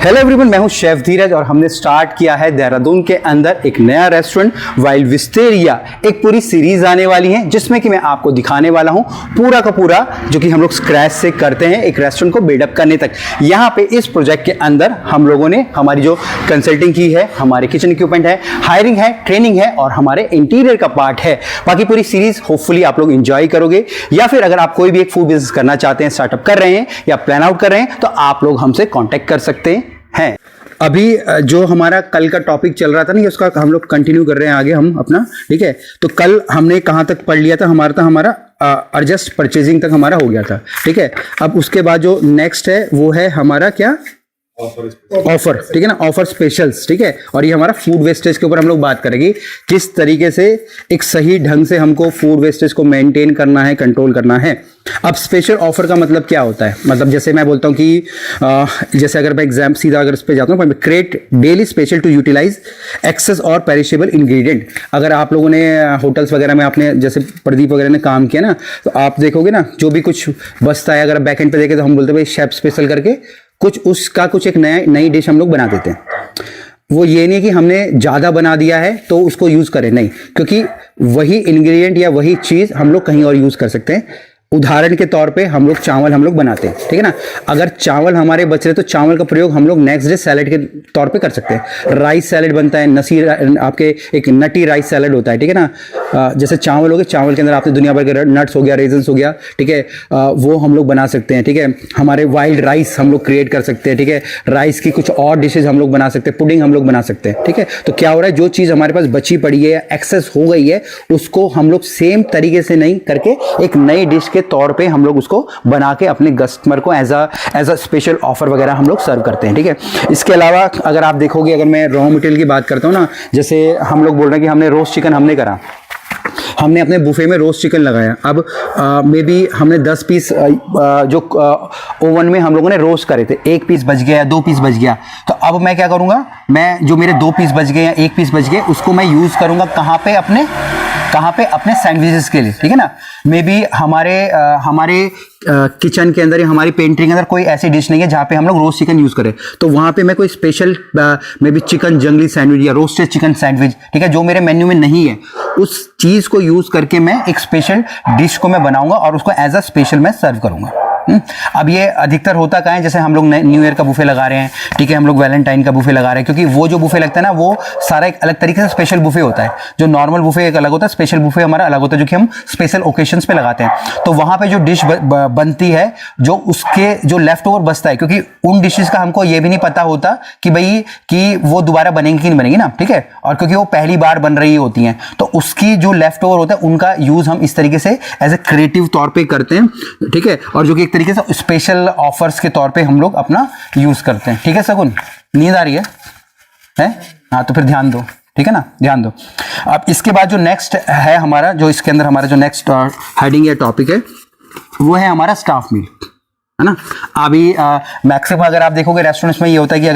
Hello everyone, मैं हूं chef धीरज और हमने स्टार्ट किया है देहरादून के अंदर एक नया रेस्टोरेंट वाइल्ड विस्टेरिया। एक पूरी सीरीज आने वाली है जिसमें कि मैं आपको दिखाने वाला हूं पूरा का पूरा जो कि हम लोग स्क्रैच से करते हैं एक रेस्टोरेंट को बिल्डअप करने तक। यहां पे इस प्रोजेक्ट के अंदर हम लोगों ने हमारी जो कंसल्टिंग की है, हमारे किचन इक्विपमेंट है, हायरिंग है, ट्रेनिंग है और हमारे इंटीरियर का पार्ट है। बाकी पूरी सीरीज होपफुली आप लोग इंजॉय करोगे, या फिर अगर आप कोई भी एक फूड बिजनेस करना चाहते हैं, स्टार्टअप कर रहे हैं या प्लान आउट कर रहे हैं तो आप लोग हमसे कॉन्टेक्ट कर सकते हैं। अभी जो हमारा कल का टॉपिक चल रहा था ना, उसका हम लोग कंटिन्यू कर रहे हैं आगे हम अपना। ठीक है, तो कल हमने कहां तक पढ़ लिया था, हमारा एडजस्ट परचेजिंग तक हमारा हो गया था। ठीक है, अब उसके बाद जो नेक्स्ट है वो है हमारा क्या, ऑफर। ठीक है ना, ऑफर स्पेशल्स। ठीक है, और ये हमारा फूड वेस्टेज के ऊपर हम लोग बात करेंगे, किस तरीके से एक सही ढंग से हमको फूड वेस्टेज को मेंटेन करना है, कंट्रोल करना है। अब स्पेशल ऑफर का मतलब क्या होता है, मतलब जैसे मैं बोलता हूँ कि जैसे अगर मैं एग्जाम सीधा अगर इस पे जाता हूँ, create daily special to utilize excess और पेरिशेबल इंग्रेडिएंट। अगर आप लोगों ने होटल्स वगैरह में आपने जैसे प्रदीप वगैरह ने काम किया ना, तो आप देखोगे ना जो भी कुछ बचता है, अगर बैक एंड पे देखें तो हम बोलते हैं भाई शेफ स्पेशल करके कुछ उसका कुछ एक नई डिश हम लोग बना देते हैं। वो ये नहीं कि हमने ज़्यादा बना दिया है तो उसको यूज़ करें, नहीं, क्योंकि वही इंग्रेडिएंट या वही चीज़ हम लोग कहीं और यूज़ कर सकते हैं। उदाहरण के तौर पे हम लोग चावल हम लोग बनाते हैं, ठीक है ना, अगर चावल हमारे बच रहे तो चावल का प्रयोग हम लोग नेक्स्ट डे सैलेड के तौर पे कर सकते हैं। राइस सैलेड बनता है, आपके एक नटी राइस सैलेड होता है। ठीक है ना, जैसे चावल हो गए, चावल के अंदर आपने दुनिया भर के नट्स हो गया, रेजन्स हो गया, ठीक है, वो हम लोग बना सकते हैं। ठीक है, हमारे वाइल्ड राइस हम लोग क्रिएट कर सकते हैं। ठीक है, राइस की कुछ और डिशेज हम लोग बना सकते हैं, पुडिंग हम लोग बना सकते हैं। ठीक है, तो क्या हो रहा है, जो चीज़ हमारे पास बची पड़ी है या एक्सेस हो गई है उसको हम लोग सेम तरीके से नहीं करके एक नई डिश के तौर पे हम लोग उसको बना के अपने कस्टमर को एज अ स्पेशल ऑफर वगैरह हम लोग सर्व करते हैं। ठीक है, इसके अलावा अगर आप देखोगे, अगर मैं रॉ मटेरियल की बात करता हूँ ना, जैसे हम लोग बोल रहे हैं कि हमने रोस्ट चिकन हमने करा, हमने अपने बुफे में रोस्ट चिकन लगाया। अब मे बी हमने 10 पीस जो ओवन में हम लोगों ने रोस्ट करे थे, 1 पीस बच गया या 2 पीस बच गया, तो अब मैं क्या करूंगा, मैं जो मेरे 2 पीस बच गए या 1 पीस बच गए उसको मैं यूज करूंगा कहाँ पे, अपने सैंडविचेस के लिए। ठीक है ना, मे बी हमारे किचन के अंदर या हमारी पेंट्री के अंदर कोई ऐसी डिश नहीं है जहाँ पे हम लोग रोस्ट चिकन यूज करें, तो वहाँ पे मैं कोई स्पेशल मे बी चिकन जंगली सैंडविच या रोस्टेड चिकन सैंडविच, ठीक है, जो मेरे मेन्यू में नहीं है, उस चीज को यूज करके मैं एक स्पेशल डिश को मैं बनाऊंगा और उसको एज अ स्पेशल मैं सर्व करूंगा। अब ये अधिकतर होता कहाँ है, जैसे हम लोग न्यू ईयर का बुफे लगा रहे हैं, ठीक है, हम लोग वैलेंटाइन का बुफे लगा रहे हैं, क्योंकि वो जो बुफे लगता है ना वो सारा एक अलग तरीके से स्पेशल बुफे होता है। जो नॉर्मल बुफे एक अलग होता है, स्पेशल बुफे हमारा अलग होता है, जो कि हम स्पेशल ओकेशंस पे लगाते हैं। तो वहां पे जो डिश बनती है, जो उसके जो लेफ्ट ओवर बचता है, क्योंकि उन डिशेज का हमको ये भी नहीं पता होता कि भाई कि वो दोबारा बनेंगी कि नहीं बनेंगी ना, ठीक है, और क्योंकि वो पहली बार बन रही होती हैं, तो उसकी जो लेफ्ट ओवर होता है उनका यूज हम इस तरीके से एज ए क्रिएटिव तौर पे करते हैं। ठीक है, और जो कि एक तरीके से स्पेशल ऑफर्स के तौर पे हम लोग अपना यूज करते हैं। ठीक है सगुन, नींद आ रही है? हाँ, तो फिर ध्यान दो, ठीक है ना, ध्यान दो। अब इसके बाद जो नेक्स्ट है हमारा, जो इसके अंदर हमारा जो नेक्स्ट हेडिंग या टॉपिक है वो है हमारा स्टाफ मील, है ना। अभी मैक्सिमम अगर आप देखोगे रेस्टोरेंट्स में ये होता है कि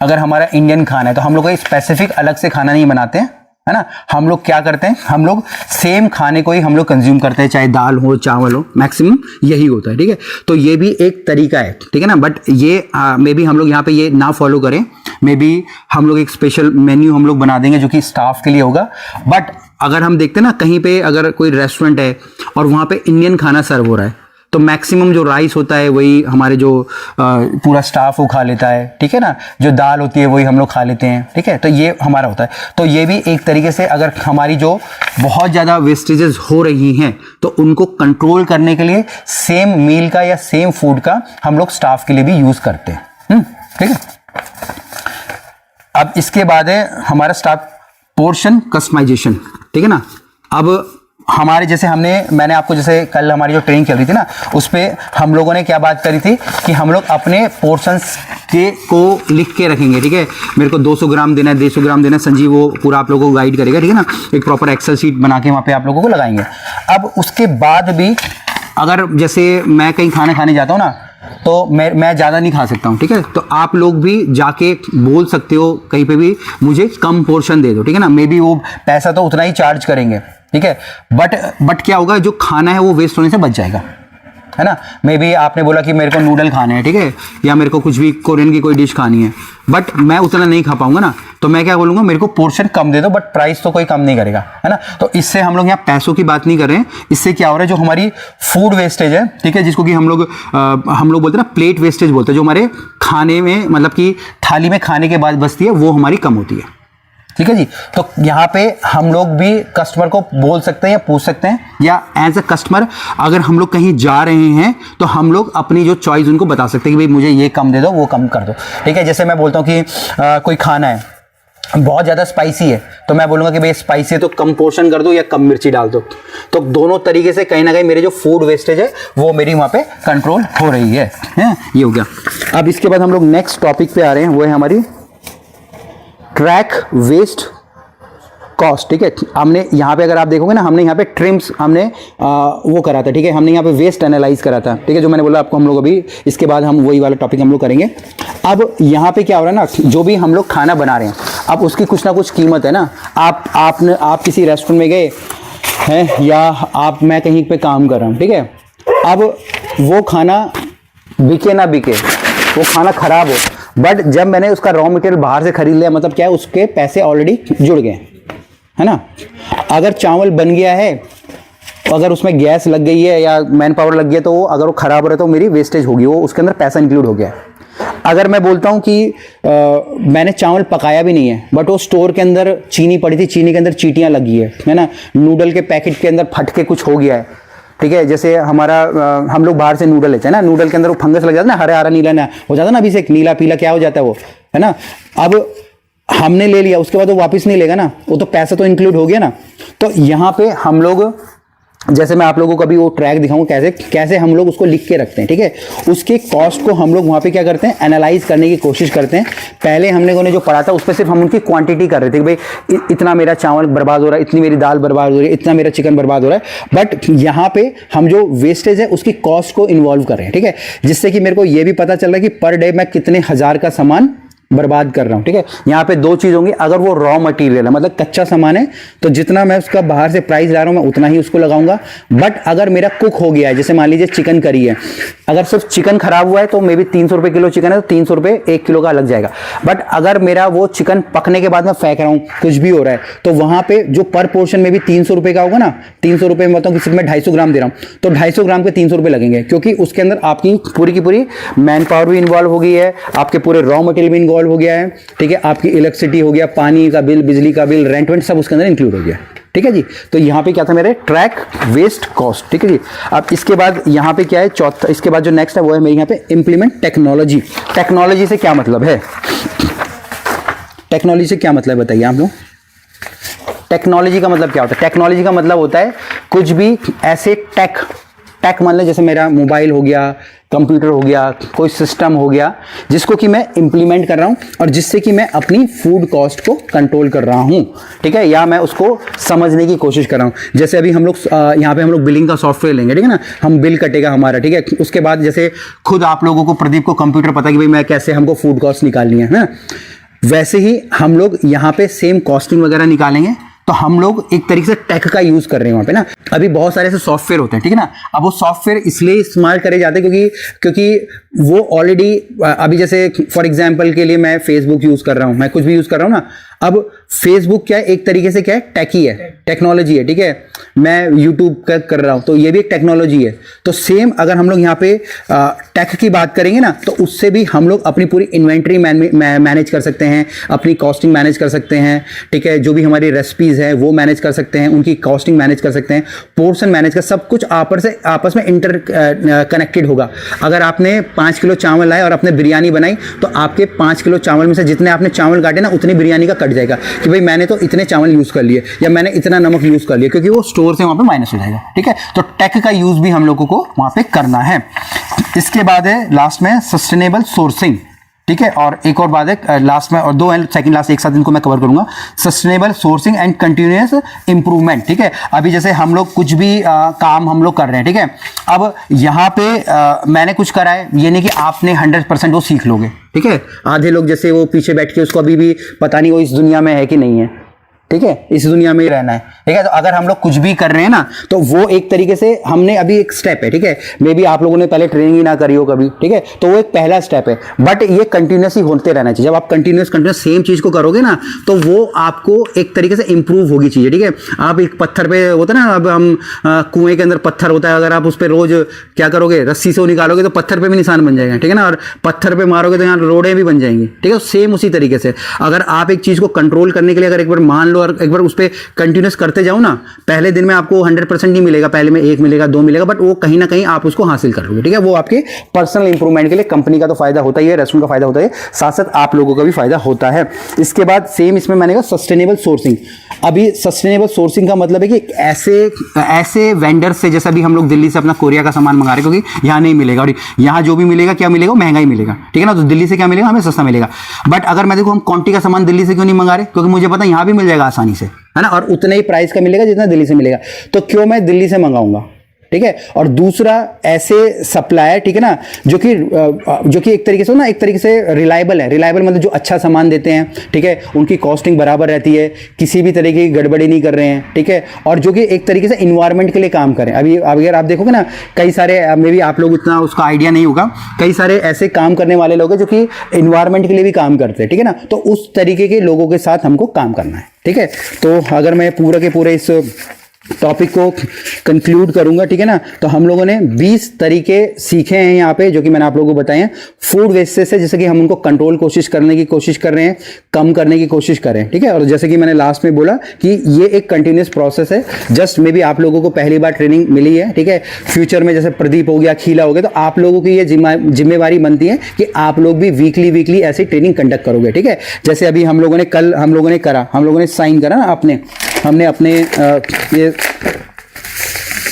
अगर हमारा इंडियन खाना है तो हम लोग कोई स्पेसिफिक अलग से खाना नहीं बनाते हैं, है ना। हम लोग क्या करते हैं, हम लोग सेम खाने को ही हम लोग कंज्यूम करते हैं, चाहे दाल हो चावल हो, मैक्सिमम यही होता है। ठीक है, तो ये भी एक तरीका है, ठीक है ना, बट ये मे बी हम लोग यहाँ पे ये ना फॉलो करें, मे बी हम लोग एक स्पेशल मेन्यू हम लोग बना देंगे जो कि स्टाफ के लिए होगा। बट अगर हम देखते हैं ना, कहीं पे अगर कोई रेस्टोरेंट है और वहाँ पे इंडियन खाना सर्व हो रहा है, तो मैक्सिमम जो राइस होता है वही हमारे जो पूरा स्टाफ वो खा लेता है, ठीक है ना, जो दाल होती है वही हम लोग खा लेते हैं। ठीक है, तो ये हमारा होता है। तो ये भी एक तरीके से अगर हमारी जो बहुत ज़्यादा वेस्टेजेस हो रही हैं तो उनको कंट्रोल करने के लिए सेम मील का या सेम फूड का हम लोग स्टाफ के लिए भी यूज़ करते हैं। ठीक है, अब इसके बाद है हमारा स्टाफ पोर्शन कस्टमाइजेशन। ठीक है ना, अब हमारे जैसे मैंने आपको जैसे कल हमारी जो ट्रेनिंग चल रही थी ना, उस पर हम लोगों ने क्या बात करी थी कि हम लोग अपने पोर्शंस को लिख के रखेंगे। ठीक है, मेरे को 200 ग्राम देना है, 150 ग्राम देना है, संजीव वो पूरा आप लोगों को गाइड करेगा, ठीक है ना, एक प्रॉपर एक्सेल शीट बना के वहाँ पे आप लोगों को लगाएंगे। अब उसके बाद भी अगर जैसे मैं कहीं खाना खाने जाता हूँ ना, तो मैं ज़्यादा नहीं खा सकता हूँ, ठीक है, तो आप लोग भी जाके बोल सकते हो कहीं पे भी मुझे कम पोर्शन दे दो, ठीक है ना, मे बी वो पैसा तो उतना ही चार्ज करेंगे, ठीक है, बट क्या होगा, जो खाना है वो वेस्ट होने से बच जाएगा। है ना। मे बी आपने बोला कि मेरे को नूडल खाने हैं, ठीक है, या मेरे को कुछ भी कोरियन की कोई डिश खानी है, बट मैं उतना नहीं खा पाऊंगा ना, तो मैं क्या बोलूँगा, मेरे को पोर्शन कम दे दो, बट प्राइस तो कोई कम नहीं करेगा, है ना। तो इससे हम लोग यहाँ पैसों की बात नहीं कर रहे हैं, इससे क्या हो रहा है, जो हमारी फूड वेस्टेज है, ठीक है, जिसको कि हम लोग बोलते हैं ना प्लेट वेस्टेज बोलते हैं, जो हमारे खाने में मतलब कि थाली में खाने के बाद बचती है, वो हमारी कम होती है, ठीक है जी। तो यहाँ पे हम लोग भी कस्टमर को बोल सकते हैं या पूछ सकते हैं, या एज अ कस्टमर अगर हम लोग कहीं जा रहे हैं तो हम लोग अपनी जो चॉइस उनको बता सकते हैं कि भाई मुझे ये कम दे दो, वो कम कर दो, ठीक है। जैसे मैं बोलता हूँ कि कोई खाना है बहुत ज़्यादा स्पाइसी है, तो मैं बोलूँगा कि भाई स्पाइसी है तो कम पोर्शन कर दो या कम मिर्ची डाल दो। तो दोनों तरीके से कहीं ना कहीं मेरे जो फूड वेस्टेज है वो मेरी वहाँ पे कंट्रोल हो रही है, ये हो गया। अब इसके बाद हम लोग नेक्स्ट टॉपिक पे आ रहे हैं, वो है हमारी ट्रैक वेस्ट कॉस्ट, ठीक है। हमने यहाँ पे अगर आप देखोगे ना, हमने यहाँ पे ट्रिम्स हमने वो करा था, ठीक है, हमने यहाँ पे वेस्ट एनालाइज करा था, ठीक है, जो मैंने बोला आपको हम लोग अभी इसके बाद हम वही वाला टॉपिक हम लोग करेंगे। अब यहाँ पे क्या हो रहा है ना, जो भी हम लोग खाना बना रहे हैं, अब उसकी कुछ ना कुछ कीमत है ना। आप किसी रेस्टोरेंट में गए हैं, या मैं कहीं पे काम कर रहा हूँ, ठीक है, अब वो खाना बिके ना बिके, वो खाना खराब हो, बट जब मैंने उसका रॉ मटेरियल बाहर से खरीद लिया, मतलब क्या है, उसके पैसे ऑलरेडी जुड़ गए, है ना। अगर चावल बन गया है, अगर उसमें गैस लग गई है या मैन पावर लग गया, तो वो अगर वो खराब हो रहा है तो मेरी वेस्टेज होगी, वो उसके अंदर पैसा इंक्लूड हो गया है। अगर मैं बोलता हूँ कि मैंने चावल पकाया भी नहीं है, बट वो स्टोर के अंदर चीनी पड़ी थी, चीनी के अंदर चींटियाँ लगी है ना, नूडल के पैकेट के अंदर फट के कुछ हो गया है, ठीक है। जैसे हमारा हम लोग बाहर से नूडल लेते हैं ना, नूडल के अंदर वो फंगस लग जाता है ना, हरा हरा नीला ना हो जाता है ना, अभी से नीला पीला क्या हो जाता है वो, है ना। अब हमने ले लिया, उसके बाद वो वापस नहीं लेगा ना, वो तो पैसा तो इंक्लूड हो गया ना। तो यहाँ पे हम लोग, जैसे मैं आप लोगों को अभी वो ट्रैक दिखाऊं कैसे कैसे हम लोग उसको लिख के रखते हैं, ठीक है, उसके कॉस्ट को हम लोग वहाँ पे क्या करते हैं, एनालाइज करने की कोशिश करते हैं। पहले हमने जो पढ़ा था उस पर सिर्फ हम उनकी क्वांटिटी कर रहे थे कि भाई इतना मेरा चावल बर्बाद हो रहा है, इतनी मेरी दाल बर्बाद हो रही है, इतना मेरा चिकन बर्बाद हो रहा है, बट यहाँ पे हम जो वेस्टेज है उसकी कॉस्ट को इन्वॉल्व कर रहे हैं, ठीक है, जिससे कि मेरे को ये भी पता चल रहा है कि पर डे मैं कितने हजार का सामान बर्बाद कर रहा हूं, ठीक है। यहाँ पे दो चीज होंगी, अगर वो रॉ मटेरियल है मतलब कच्चा सामान है, तो जितना मैं उसका बाहर से प्राइस ला रहा हूं मैं उतना ही उसको लगाऊंगा। बट अगर मेरा कुक हो गया है, जैसे मान लीजिए चिकन करी है, अगर सिर्फ चिकन खराब हुआ है तो मे बी 300 रुपए किलो चिकन है तो 300 रुपए 1 किलो का लग जाएगा। बट अगर मेरा वो चिकन पकने के बाद मैं फेंक रहा हूं, कुछ भी हो रहा है, तो वहां पे जो पर पोर्शन में भी 300 रुपए का होगा ना, 300 रुपए में बताऊं कि सिर्फ मैं 250 ग्राम दे रहा हूं, तो 250 ग्राम के 300 रुपए लगेंगे, क्योंकि उसके अंदर आपकी पूरी की पूरी मैन पावर भी इन्वॉल्व हो गई है, आपके पूरे रॉ मटेरियल भी इन्वॉल्व हो गया है, ठीक है, आपकी इलेक्ट्रिसिटी हो गया, पानी का बिल, बिजली का बिल, रेंट वेंट सब उसके अंदर इंक्लूड हो गया, ठीक है जी। तो यहाँ पे क्या था मेरे ट्रैक वेस्ट कॉस्ट, ठीक है जी। अब इसके बाद यहाँ पे क्या है चौथा, इसके बाद जो नेक्स्ट है वो है मेरे यहाँ पे इंप्लीमेंट टेक्नोलॉजी। टेक्नोलॉजी से क्या मतलब है, टेक्नोलॉजी से क्या मतलब बताइए आप लोग। टेक्नोलॉजी का मतलब क्या होता है, टेक्नोलॉजी का मतलब होता है कुछ भी ऐसे टेक मान लें, जैसे मेरा मोबाइल हो गया, कंप्यूटर हो गया, कोई सिस्टम हो गया, जिसको कि मैं इंप्लीमेंट कर रहा हूं और जिससे कि मैं अपनी फूड कॉस्ट को कंट्रोल कर रहा हूं, ठीक है, या मैं उसको समझने की कोशिश कर रहा हूं। जैसे अभी हम लोग यहाँ पे हम लोग बिलिंग का सॉफ्टवेयर लेंगे, ठीक है ना, हम बिल कटेगा हमारा, ठीक है, उसके बाद जैसे खुद आप लोगों को, प्रदीप को कंप्यूटर पता है कि भाई मैं कैसे हमको फूड कॉस्ट निकालनी है ना, वैसे ही हम लोग यहाँ पे सेम कॉस्टिंग वगैरह निकालेंगे। तो हम लोग एक तरीके से टेक का यूज कर रहे हैं वहां पे ना। अभी बहुत सारे ऐसे सॉफ्टवेयर होते हैं, ठीक है ना, अब वो सॉफ्टवेयर इसलिए इस्तेमाल करे जाते हैं क्योंकि वो ऑलरेडी, अभी जैसे फॉर एग्जांपल के लिए मैं फेसबुक यूज कर रहा हूं, मैं कुछ भी यूज कर रहा हूं ना, अब फेसबुक क्या है, एक तरीके से क्या है, टेक ही है, टेक्नोलॉजी है, ठीक है। मैं यूट्यूब कर रहा हूं तो ये भी एक टेक्नोलॉजी है। तो सेम अगर हम लोग यहाँ पे टेक की बात करेंगे ना, तो उससे भी हम लोग अपनी पूरी इन्वेंट्री मैनेज कर सकते हैं, अपनी कॉस्टिंग मैनेज कर सकते हैं, ठीक है, जो भी हमारी रेसिपीज है वो मैनेज कर सकते हैं, उनकी कॉस्टिंग मैनेज कर सकते हैं, पोर्शन मैनेज कर, सब कुछ आपस में इंटर कनेक्टेड होगा। अगर आपने 5 किलो चावल लाए और आपने बिरयानी बनाई, तो आपके 5 किलो चावल में से जितने आपने चावल काटे ना, उतनी बिरयानी का कट जाएगा कि भाई मैंने तो इतने चावल यूज कर लिए या मैंने इतना नमक यूज कर लिया, क्योंकि वो स्टोर से वहां पे माइनस हो जाएगा, ठीक है। तो टेक का यूज भी हम लोगों को वहां पे करना है। इसके बाद है लास्ट में सस्टेनेबल सोर्सिंग, ठीक है, और एक और बात है लास्ट में, और दो है सेकंड लास्ट एक साथ इनको मैं कवर करूंगा, sustainable sourcing and continuous improvement, ठीक है। अभी जैसे हम लोग कुछ भी काम हम लोग कर रहे हैं, ठीक है, अब यहाँ पे मैंने कुछ करा है, ये नहीं कि आपने 100% वो सीख लोगे, ठीक है। आधे लोग जैसे वो पीछे बैठ के उसको अभी भी पता नहीं वो इस दुनिया में है कि नहीं है, ठीक है, इस दुनिया में ही रहना है, ठीक है। तो अगर हम लोग कुछ भी कर रहे हैं ना, तो वो एक तरीके से हमने अभी एक स्टेप है, ठीक है। मे बी आप लोगों ने पहले ट्रेनिंग ही ना करी हो कभी, ठीक है, तो वो एक पहला स्टेप है, बट ये कंटिन्यूस ही होते रहना चाहिए। जब आप कंटिन्यूस सेम चीज को करोगे ना, तो वो आपको एक तरीके से इंप्रूव होगी चीजें, ठीक है। आप एक पत्थर पे होता है ना, अब हम कुएं के अंदर पत्थर होता है, अगर आप उस पर रोज क्या करोगे, रस्सी से निकालोगे तो पत्थर पे भी निशान बन जाएगा, ठीक है ना, और पत्थर पे मारोगे तो यहाँ रोडें भी बन जाएंगी, ठीक है। सेम उसी तरीके से अगर आप एक चीज को कंट्रोल करने के लिए अगर एक बार मान लो और एक बार उस पर कंटिन्यूस करते जाओ ना, पहले दिन में आपको 100% नहीं मिलेगा, पहले में 1 मिलेगा, 2 मिलेगा, बट वो कहीं ना कहीं आप उसको हासिल कर लोगे, ठीक है। वो आपके पर्सनल इंप्रूवमेंट के लिए कंपनी का तो फायदा होता ही है, रेस्टोरेंट का फायदा होता है, साथ साथ आप लोगों का भी फायदा होता है। इसके बाद सेम इसमें मैंने कहा सस्टेनेबल सोर्सिंग। अभी सस्टेनेबल सोर्सिंग का मतलब है कि ऐसे वेंडर से, जैसा भी हम लोग दिल्ली से अपना कोरिया का सामान मंगा रहे हैं, क्योंकि यहाँ नहीं मिलेगा, और यहाँ जो भी मिलेगा क्या मिलेगा, महंगा ही मिलेगा, ठीक है ना। तो दिल्ली से क्या मिलेगा, हमें सस्ता मिलेगा। बट अगर मैं देखो हम क्वांटिटी का सामान दिल्ली से क्यों नहीं मंगा रहे, क्योंकि मुझे पता है यहाँ भी मिल जाएगा आसानी से, है ना, और उतने ही प्राइस का मिलेगा जितना दिल्ली से मिलेगा, तो क्यों मैं दिल्ली से मंगाऊंगा, ठीक है। और दूसरा ऐसे सप्लायर, ठीक है ना, जो कि एक तरीके से ना, एक तरीके से रिलायबल है। रिलायबल मतलब जो अच्छा सामान देते हैं, ठीक है, उनकी कॉस्टिंग बराबर रहती है, किसी भी तरीके की गड़बड़ी नहीं कर रहे हैं, ठीक है, और जो कि एक तरीके से इन्वायरमेंट के लिए काम करें। अभी अगर आप देखोगे ना, कई सारे, मे बी आप लोग उतना उसका आइडिया नहीं होगा, कई सारे ऐसे काम करने वाले लोग हैं जो कि इन्वायरमेंट के लिए भी काम करते हैं, ठीक है ना। तो उस तरीके के लोगों के साथ हमको काम करना है, ठीक है। तो अगर मैं पूरे के पूरे इस टॉपिक को कंक्लूड करूंगा, ठीक है ना, तो हम लोगों ने 20 तरीके सीखे हैं यहाँ पे, जो कि मैंने आप लोगों को बताए हैं फूड वेस्टेज से, जैसे कि हम उनको कंट्रोल करने की कोशिश कर रहे हैं, कम करने की कोशिश कर रहे हैं, ठीक है। और जैसे कि मैंने लास्ट में बोला कि ये एक कंटिन्यूस प्रोसेस है, जस्ट मे बी आप लोगों को पहली बार ट्रेनिंग मिली है, ठीक है। फ्यूचर में जैसे प्रदीप हो गया, खीला हो गया, तो आप लोगों की ये जिम्मेवारी बनती है कि आप लोग भी वीकली ऐसी ट्रेनिंग कंडक्ट करोगे, ठीक है। जैसे अभी हम लोगों ने साइन करा ना,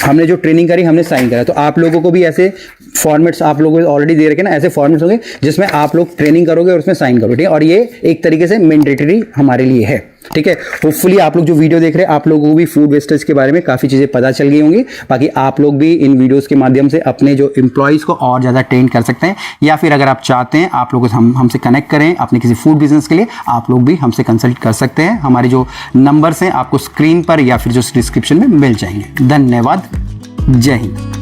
हमने जो ट्रेनिंग करी, हमने साइन करा, तो आप लोगों को भी ऐसे फॉर्मेट्स आप लोगों को ऑलरेडी दे रखे ना, ऐसे फॉर्मेट्स होंगे जिसमें आप लोग ट्रेनिंग करोगे और उसमें साइन करोगे, ठीक है। और ये एक तरीके से मैंडेटरी हमारे लिए है, ठीक है। होपफुली आप लोग जो वीडियो देख रहे हैं, आप लोगों को भी फूड वेस्टेज के बारे में काफ़ी चीज़ें पता चल गई होंगी। बाकी आप लोग भी इन वीडियोस के माध्यम से अपने जो एम्प्लॉयज़ को और ज़्यादा ट्रेन कर सकते हैं, या फिर अगर आप चाहते हैं आप लोग हमसे कनेक्ट करें अपने किसी फूड बिजनेस के लिए, आप लोग भी हमसे कंसल्ट कर सकते हैं। हमारे जो नंबर्स हैं आपको स्क्रीन पर या फिर जो डिस्क्रिप्शन में मिल जाएंगे। धन्यवाद। जय हिंद।